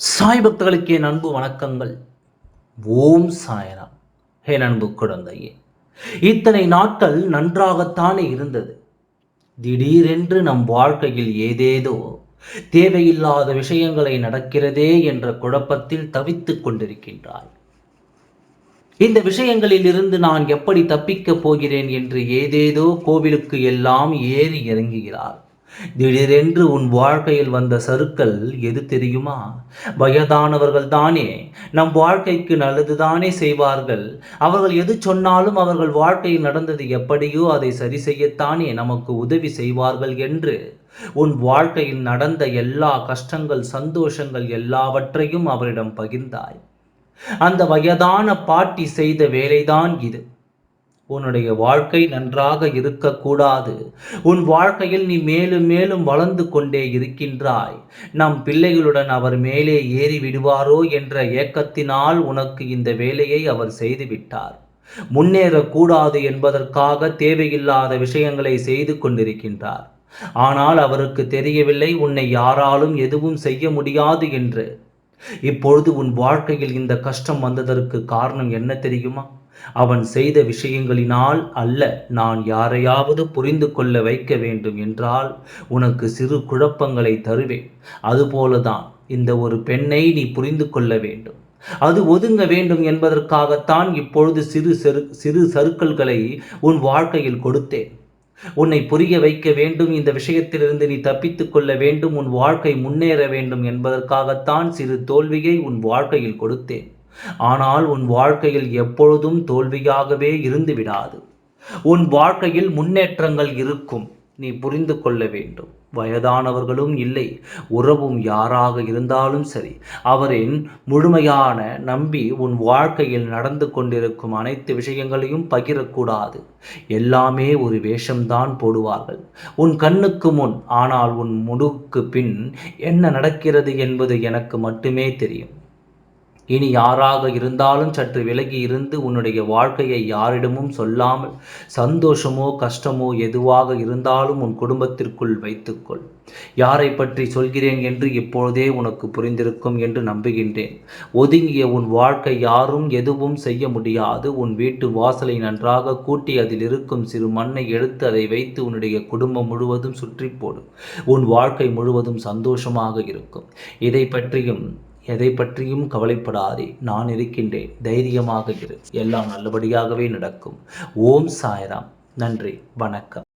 சாய் பக்தர்களுக்கு என் அன்பு வணக்கங்கள். ஓம் சாய்ராம். என் அன்பு குழந்தையே, இத்தனை நாட்கள் நன்றாகத்தானே இருந்தது. திடீரென்று நம் வாழ்க்கையில் ஏதேதோ தேவையில்லாத விஷயங்களை நடக்கிறதே என்ற குழப்பத்தில் தவித்துக் கொண்டிருக்கின்றாய். இந்த விஷயங்களில் இருந்து நான் எப்படி தப்பிக்கப் போகிறேன் என்று ஏதேதோ கோவிலுக்கு எல்லாம் ஏறி இறங்குகிறார். திடீரென்று உன் வாழ்க்கையில் வந்த சறுக்கல் எது தெரியுமா? வயதானவர்கள் தானே நம் வாழ்க்கைக்கு நல்லதுதானே செய்வார்கள். அவர்கள் எது சொன்னாலும் அவர்கள் வாழ்க்கையில் நடந்தது எப்படியோ அதை சரி செய்யத்தானே நமக்கு உதவி செய்வார்கள் என்று உன் வாழ்க்கையில் நடந்த எல்லா கஷ்டங்கள், சந்தோஷங்கள் எல்லாவற்றையும் அவரிடம் பகிர்ந்தாய். அந்த வயதான பாட்டி செய்த வேலைதான் இது. உன்னுடைய வாழ்க்கை நன்றாக இருக்கக்கூடாது. உன் வாழ்க்கையில் நீ மேலும் மேலும் வளர்ந்து கொண்டே இருக்கின்றாய். நம் பிள்ளைகளுடன் அவர் மேலே ஏறி விடுவாரோ என்ற ஏக்கத்தினால் உனக்கு இந்த வேலையை அவர் செய்துவிட்டார். முன்னேறக்கூடாது என்பதற்காக தேவையில்லாத விஷயங்களை செய்து கொண்டிருக்கின்றார். ஆனால் அவருக்கு தெரியவில்லை உன்னை யாராலும் எதுவும் செய்ய முடியாது என்று. இப்பொழுது உன் வாழ்க்கையில் இந்த கஷ்டம் வந்ததற்கு காரணம் என்ன தெரியுமா? அவன் செய்த விஷயங்களினால் அல்ல. நான் யாரையாவது புரிந்து கொள்ள வைக்க வேண்டும் என்றால் உனக்கு சிறு குழப்பங்களை தருவேன். அதுபோலதான் இந்த ஒரு பெண்ணை நீ புரிந்து கொள்ள வேண்டும். அது ஒதுங்க வேண்டும் என்பதற்காகத்தான் இப்பொழுது சிறு சறுக்கல்களை உன் வாழ்க்கையில் கொடுத்தேன். உன்னை புரிய வைக்க வேண்டும். இந்த விஷயத்திலிருந்து நீ தப்பித்துக் கொள்ள வேண்டும். உன் வாழ்க்கை முன்னேற வேண்டும் என்பதற்காகத்தான் சிறு தோல்வியை உன் வாழ்க்கையில் கொடுத்தேன். ஆனால் உன் வாழ்க்கையில் எப்பொழுதும் தோல்வியாகவே இருந்து விடாது. உன் வாழ்க்கையில் முன்னேற்றங்கள் இருக்கும். நீ புரிந்து கொள்ள வேண்டும். வயதானவர்களும் இல்லை, உறவும் யாராக இருந்தாலும் சரி, அவரின் முழுமையான நம்பி உன் வாழ்க்கையில் நடந்து கொண்டிருக்கும் அனைத்து விஷயங்களையும் பகிரக்கூடாது. எல்லாமே ஒரு வேஷம்தான் போடுவார்கள் உன் கண்ணுக்கு முன். ஆனால் உன் முடுக்கு பின் என்ன நடக்கிறது என்பது எனக்கு மட்டுமே தெரியும். இனி யாராக இருந்தாலும் சற்று விலகி இருந்து உன்னுடைய வாழ்க்கையை யாரிடமும் சொல்லாமல் சந்தோஷமோ கஷ்டமோ எதுவாக இருந்தாலும் உன் குடும்பத்திற்குள் வைத்துக்கொள். யாரை பற்றி சொல்கிறேன் என்று இப்பொழுதே உனக்கு புரிந்திருக்கும் என்று நம்புகின்றேன். ஒதுங்கிய உன் வாழ்க்கை யாரும் எதுவும் செய்ய முடியாது. உன் வீட்டு வாசலை நன்றாக கூட்டி அதில் இருக்கும் சிறு மண்ணை எடுத்து அதை வைத்து உன்னுடைய குடும்பம் முழுவதும் சுற்றி போடு. உன் வாழ்க்கை முழுவதும் சந்தோஷமாக இருக்கும். எதை பற்றியும் கவலைப்படாதே. நான் இருக்கின்றேன். தைரியமாக இரு. எல்லாம் நல்லபடியாகவே நடக்கும். ஓம் சாய்ராம். நன்றி. வணக்கம்.